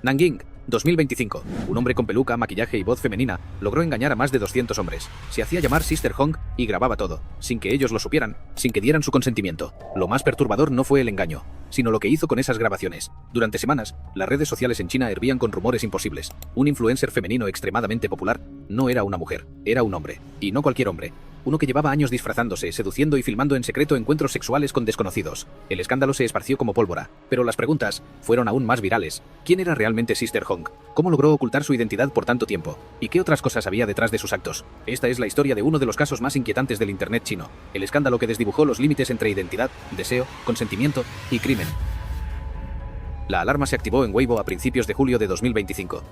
Nanjing, 2025. Un hombre con peluca, maquillaje y voz femenina logró engañar a más de 200 hombres. Se hacía llamar Sister Hong y grababa todo, sin que ellos lo supieran, sin que dieran su consentimiento. Lo más perturbador no fue el engaño, sino lo que hizo con esas grabaciones. Durante semanas, las redes sociales en China hervían con rumores imposibles. Un influencer femenino extremadamente popular no era una mujer, era un hombre. Y no cualquier hombre. Uno que llevaba años disfrazándose, seduciendo y filmando en secreto encuentros sexuales con desconocidos. El escándalo se esparció como pólvora, pero las preguntas fueron aún más virales. ¿Quién era realmente Sister Hong? ¿Cómo logró ocultar su identidad por tanto tiempo? ¿Y qué otras cosas había detrás de sus actos? Esta es la historia de uno de los casos más inquietantes del Internet chino. El escándalo que desdibujó los límites entre identidad, deseo, consentimiento y crimen. La alarma se activó en Weibo a principios de julio de 2025.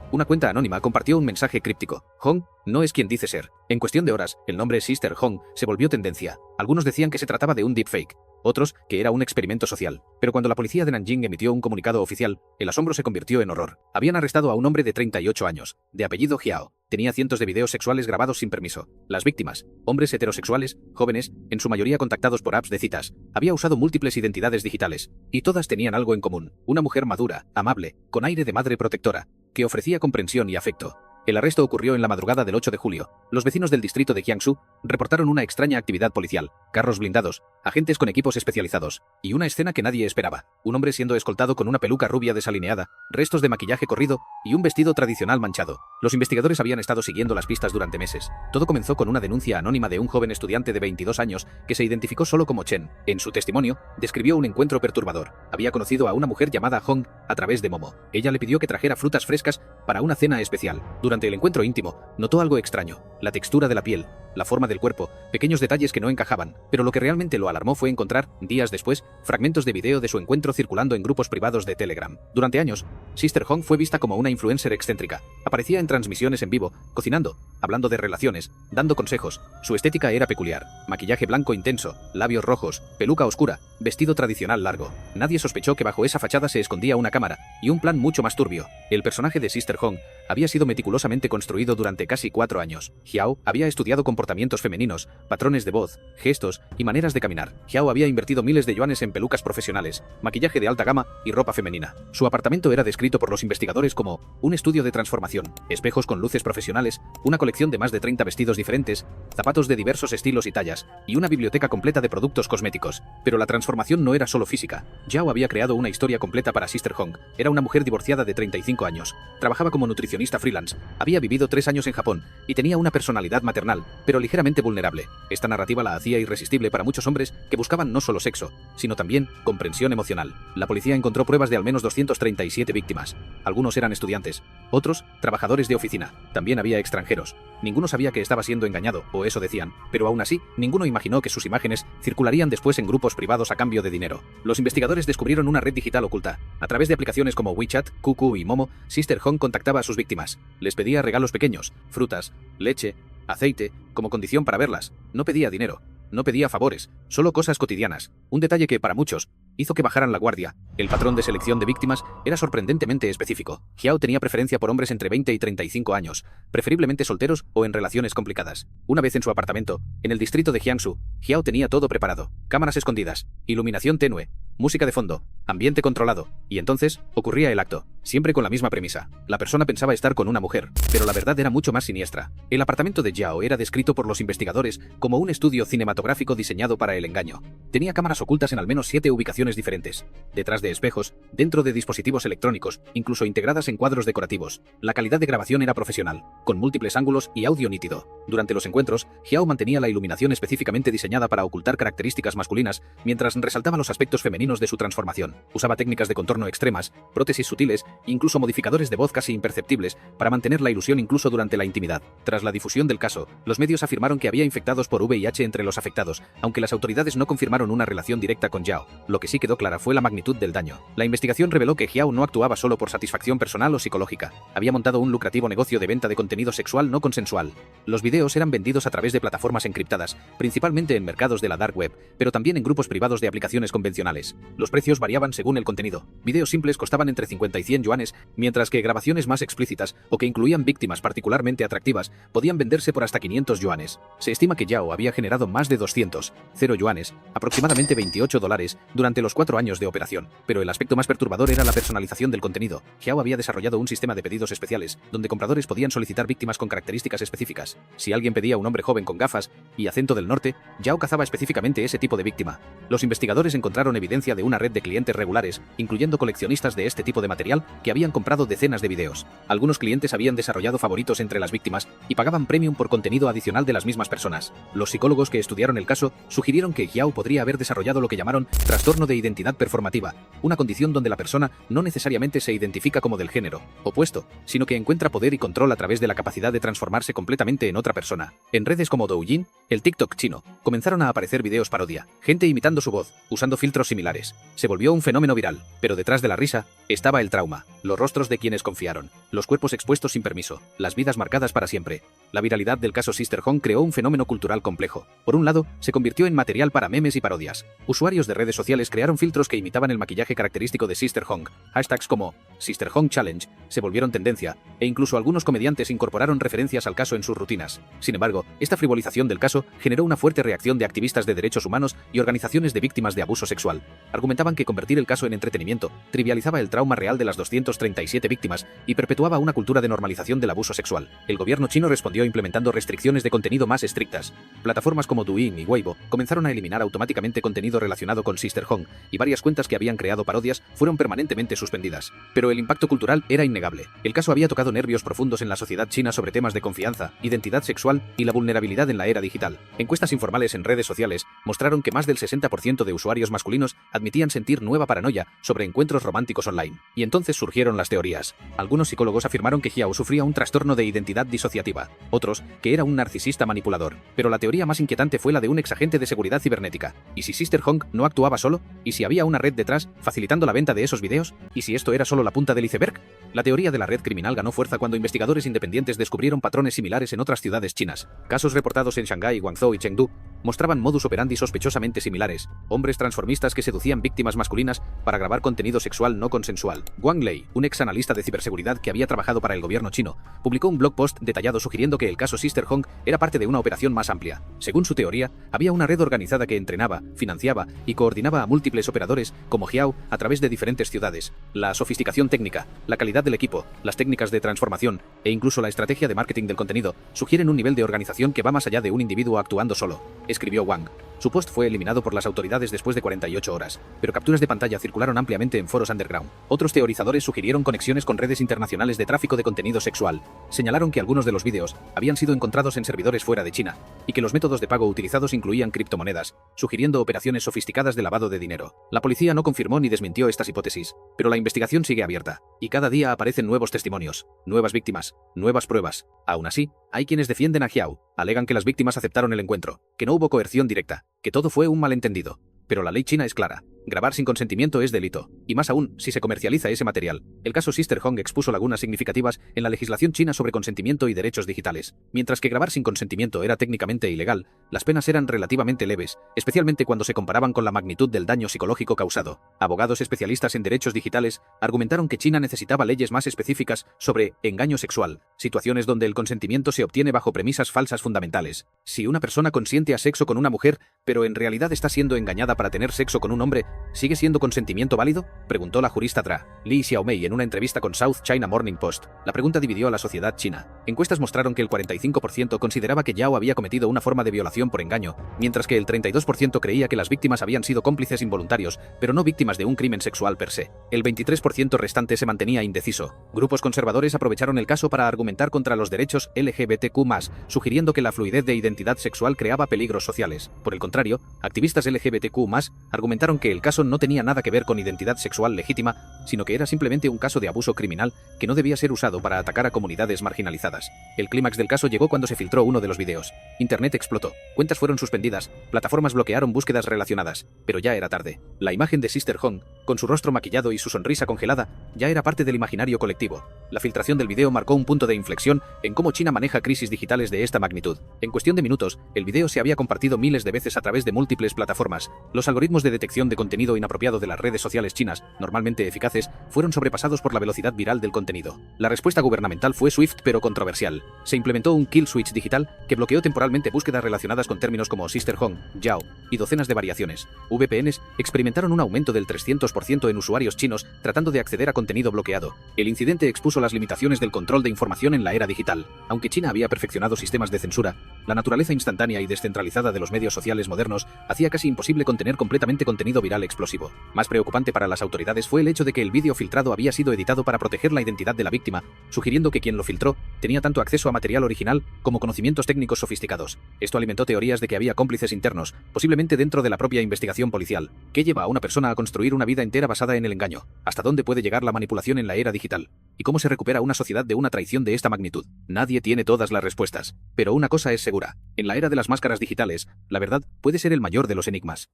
Una cuenta anónima compartió un mensaje críptico. Hong no es quien dice ser. En cuestión de horas, el nombre Sister Hong se volvió tendencia. Algunos decían que se trataba de un deepfake, otros que era un experimento social. Pero cuando la policía de Nanjing emitió un comunicado oficial, el asombro se convirtió en horror. Habían arrestado a un hombre de 38 años, de apellido Jiao. Tenía cientos de videos sexuales grabados sin permiso. Las víctimas, hombres heterosexuales, jóvenes, en su mayoría contactados por apps de citas, había usado múltiples identidades digitales, y todas tenían algo en común: una mujer madura, amable, con aire de madre protectora, que ofrecía comprensión y afecto. El arresto ocurrió en la madrugada del 8 de julio. Los vecinos del distrito de Jiangsu reportaron una extraña actividad policial, carros blindados, agentes con equipos especializados, y una escena que nadie esperaba: un hombre siendo escoltado con una peluca rubia desalineada, restos de maquillaje corrido y un vestido tradicional manchado. Los investigadores habían estado siguiendo las pistas durante meses. Todo comenzó con una denuncia anónima de un joven estudiante de 22 años que se identificó solo como Chen. En su testimonio, describió un encuentro perturbador. Había conocido a una mujer llamada Hong a través de Momo. Ella le pidió que trajera frutas frescas para una cena especial. Durante el encuentro íntimo, notó algo extraño: la textura de la piel, la forma del cuerpo, pequeños detalles que no encajaban, pero lo que realmente lo alarmó fue encontrar, días después, fragmentos de video de su encuentro circulando en grupos privados de Telegram. Durante años, Sister Hong fue vista como una influencer excéntrica. Aparecía en transmisiones en vivo, cocinando, hablando de relaciones, dando consejos. Su estética era peculiar: maquillaje blanco intenso, labios rojos, peluca oscura, vestido tradicional largo. Nadie sospechó que bajo esa fachada se escondía una cámara y un plan mucho más turbio. El personaje de Sister Hong había sido meticulosamente construido durante casi 4 años. Jiao había estudiado comportamientos femeninos, patrones de voz, gestos y maneras de caminar. Jiao había invertido miles de yuanes en pelucas profesionales, maquillaje de alta gama y ropa femenina. Su apartamento era descrito por los investigadores como un estudio de transformación: espejos con luces profesionales, una colección de más de 30 vestidos diferentes, zapatos de diversos estilos y tallas, y una biblioteca completa de productos cosméticos. Pero la transformación no era solo física. Jiao había creado una historia completa para Sister Hong. Era una mujer divorciada de 35 años. Trabajaba como nutricionista freelance. Había vivido 3 años en Japón y tenía una personalidad maternal, pero ligeramente vulnerable. Esta narrativa la hacía irresistible para muchos hombres que buscaban no solo sexo, sino también comprensión emocional. La policía encontró pruebas de al menos 237 víctimas. Algunos eran estudiantes, otros trabajadores de oficina. También había extranjeros. Ninguno sabía que estaba siendo engañado, o eso decían, pero aún así, ninguno imaginó que sus imágenes circularían después en grupos privados a cambio de dinero. Los investigadores descubrieron una red digital oculta. A través de aplicaciones como WeChat, QQ y Momo, Sister Hong contactaba a sus víctimas. Les pedía regalos pequeños, frutas, leche, aceite, como condición para verlas. No pedía dinero, no pedía favores, solo cosas cotidianas. Un detalle que, para muchos, hizo que bajaran la guardia. El patrón de selección de víctimas era sorprendentemente específico. Jiao tenía preferencia por hombres entre 20 y 35 años, preferiblemente solteros o en relaciones complicadas. Una vez en su apartamento, en el distrito de Jiangsu, Jiao tenía todo preparado: cámaras escondidas, iluminación tenue, música de fondo, ambiente controlado. Y entonces, ocurría el acto, siempre con la misma premisa. La persona pensaba estar con una mujer, pero la verdad era mucho más siniestra. El apartamento de Jiao era descrito por los investigadores como un estudio cinematográfico diseñado para el engaño. Tenía cámaras ocultas en al menos 7 ubicaciones diferentes, detrás de espejos, dentro de dispositivos electrónicos, incluso integradas en cuadros decorativos. La calidad de grabación era profesional, con múltiples ángulos y audio nítido. Durante los encuentros, Jiao mantenía la iluminación específicamente diseñada para ocultar características masculinas, mientras resaltaba los aspectos femeninos de su transformación. Usaba técnicas de contorno extremas, prótesis sutiles, incluso modificadores de voz casi imperceptibles, para mantener la ilusión incluso durante la intimidad. Tras la difusión del caso, los medios afirmaron que había infectados por VIH entre los afectados, aunque las autoridades no confirmaron una relación directa con Jiao. Lo que sí quedó clara fue la magnitud del daño. La investigación reveló que Jiao no actuaba solo por satisfacción personal o psicológica. Había montado un lucrativo negocio de venta de contenido sexual no consensual. Los videos eran vendidos a través de plataformas encriptadas, principalmente en mercados de la dark web, pero también en grupos privados de aplicaciones convencionales. Los precios variaban según el contenido. Videos simples costaban entre 50 y 100 yuanes, mientras que grabaciones más explícitas o que incluían víctimas particularmente atractivas podían venderse por hasta 500 yuanes. Se estima que Yao había generado más de 200 yuanes, aproximadamente $28, durante los 4 años de operación. Pero el aspecto más perturbador era la personalización del contenido. Yao había desarrollado un sistema de pedidos especiales, donde compradores podían solicitar víctimas con características específicas. Si alguien pedía un hombre joven con gafas y acento del norte, Yao cazaba específicamente ese tipo de víctima. Los investigadores encontraron evidencia de una red de clientes regulares, incluyendo coleccionistas de este tipo de material, que habían comprado decenas de videos. Algunos clientes habían desarrollado favoritos entre las víctimas y pagaban premium por contenido adicional de las mismas personas. Los psicólogos que estudiaron el caso sugirieron que Yao podría haber desarrollado lo que llamaron trastorno de identidad performativa, una condición donde la persona no necesariamente se identifica como del género opuesto, sino que encuentra poder y control a través de la capacidad de transformarse completamente en otra persona. En redes como Douyin, el TikTok chino, comenzaron a aparecer videos parodia, gente imitando su voz, usando filtros similares. Se volvió un fenómeno viral, pero detrás de la risa estaba el trauma, los rostros de quienes confiaron, los cuerpos expuestos sin permiso, las vidas marcadas para siempre. La viralidad del caso Sister Hong creó un fenómeno cultural complejo. Por un lado, se convirtió en material para memes y parodias. Usuarios de redes sociales crearon filtros que imitaban el maquillaje característico de Sister Hong. Hashtags como Sister Hong Challenge se volvieron tendencia, e incluso algunos comediantes incorporaron referencias al caso en sus rutinas. Sin embargo, esta frivolización del caso generó una fuerte reacción de activistas de derechos humanos y organizaciones de víctimas de abuso sexual. Argumentaban que convertir el caso en entretenimiento trivializaba el trauma real de las 237 víctimas y perpetuaba una cultura de normalización del abuso sexual. El gobierno chino respondió implementando restricciones de contenido más estrictas. Plataformas como Douyin y Weibo comenzaron a eliminar automáticamente contenido relacionado con Sister Hong, y varias cuentas que habían creado parodias fueron permanentemente suspendidas. Pero el impacto cultural era innegable. El caso había tocado nervios profundos en la sociedad china sobre temas de confianza, identidad sexual y la vulnerabilidad en la era digital. Encuestas informales en redes sociales mostraron que más del 60% de usuarios masculinos admitían sentir nueva paranoia sobre encuentros románticos online. Y entonces surgieron las teorías. Algunos psicólogos afirmaron que Yao sufría un trastorno de identidad disociativa, otros que era un narcisista manipulador. Pero la teoría más inquietante fue la de un exagente de seguridad cibernética. ¿Y si Sister Hong no actuaba solo? ¿Y si había una red detrás, facilitando la venta de esos videos? ¿Y si esto era solo la punta del iceberg? La teoría de la red criminal ganó fuerza cuando investigadores independientes descubrieron patrones similares en otras ciudades chinas. Casos reportados en Shanghái, Guangzhou y Chengdu mostraban modus operandi sospechosamente similares: hombres transformistas que seducían víctimas masculinas para grabar contenido sexual no consensual. Wang Lei, un ex analista de ciberseguridad que había trabajado para el gobierno chino, publicó un blog post detallado sugiriendo que el caso Sister Hong era parte de una operación más amplia. Según su teoría, había una red organizada que entrenaba, financiaba y coordinaba a múltiples operadores como Yao a través de diferentes ciudades. La sofisticación técnica, la calidad del equipo, las técnicas de transformación e incluso la estrategia de marketing del contenido sugieren un nivel de organización que va más allá de un individuo actuando solo, escribió Wang. Su post fue eliminado por las autoridades después de 48 horas, pero capturas de pantalla circularon ampliamente en foros underground. Otros teorizadores sugirieron conexiones con redes internacionales de tráfico de contenido sexual. Señalaron que algunos de los vídeos habían sido encontrados en servidores fuera de China, y que los métodos de pago utilizados incluían criptomonedas, sugiriendo operaciones sofisticadas de lavado de dinero. La policía no confirmó ni desmintió estas hipótesis, pero la investigación sigue abierta, y cada día aparecen nuevos testimonios, nuevas víctimas, nuevas pruebas. Aún así, hay quienes defienden a Yao, alegan que las víctimas aceptaron el encuentro, que no hubo coerción directa, que todo fue un malentendido. Pero la ley china es clara. Grabar sin consentimiento es delito, y más aún si se comercializa ese material. El caso Sister Hong expuso lagunas significativas en la legislación china sobre consentimiento y derechos digitales. Mientras que grabar sin consentimiento era técnicamente ilegal, las penas eran relativamente leves, especialmente cuando se comparaban con la magnitud del daño psicológico causado. Abogados especialistas en derechos digitales argumentaron que China necesitaba leyes más específicas sobre engaño sexual, situaciones donde el consentimiento se obtiene bajo premisas falsas fundamentales. Si una persona consiente a sexo con una mujer, pero en realidad está siendo engañada para tener sexo con un hombre, ¿sigue siendo consentimiento válido?, preguntó la jurista Li Xiaomei en una entrevista con South China Morning Post. La pregunta dividió a la sociedad china. Encuestas mostraron que el 45% consideraba que Yao había cometido una forma de violación por engaño, mientras que el 32% creía que las víctimas habían sido cómplices involuntarios, pero no víctimas de un crimen sexual per se. El 23% restante se mantenía indeciso. Grupos conservadores aprovecharon el caso para argumentar contra los derechos LGBTQ+, sugiriendo que la fluidez de identidad sexual creaba peligros sociales. Por el contrario, activistas LGBTQ+, argumentaron que el caso no tenía nada que ver con identidad sexual legítima, sino que era simplemente un caso de abuso criminal que no debía ser usado para atacar a comunidades marginalizadas. El clímax del caso llegó cuando se filtró uno de los vídeos. Internet explotó, cuentas fueron suspendidas, plataformas bloquearon búsquedas relacionadas, pero ya era tarde. La imagen de Sister Hong, con su rostro maquillado y su sonrisa congelada, ya era parte del imaginario colectivo. La filtración del video marcó un punto de inflexión en cómo China maneja crisis digitales de esta magnitud. En cuestión de minutos, el video se había compartido miles de veces a través de múltiples plataformas. Los algoritmos de detección de contenido inapropiado de las redes sociales chinas, normalmente eficaces, fueron sobrepasados por la velocidad viral del contenido. La respuesta gubernamental fue swift pero controversial. Se implementó un kill switch digital que bloqueó temporalmente búsquedas relacionadas con términos como Sister Hong, Yao y docenas de variaciones. VPNs experimentaron un aumento del 300% en usuarios chinos tratando de acceder a contenido bloqueado. El incidente expuso las limitaciones del control de información en la era digital. Aunque China había perfeccionado sistemas de censura, la naturaleza instantánea y descentralizada de los medios sociales modernos hacía casi imposible contener completamente contenido viral explosivo. Más preocupante para las autoridades fue el hecho de que el vídeo filtrado había sido editado para proteger la identidad de la víctima, sugiriendo que quien lo filtró tenía tanto acceso a material original como conocimientos técnicos sofisticados. Esto alimentó teorías de que había cómplices internos, posiblemente dentro de la propia investigación policial. ¿Qué lleva a una persona a construir una vida entera basada en el engaño? ¿Hasta dónde puede llegar la manipulación en la era digital? ¿Y cómo se recupera una sociedad de una traición de esta magnitud? Nadie tiene todas las respuestas. Pero una cosa es segura. En la era de las máscaras digitales, la verdad puede ser el mayor de los enigmas.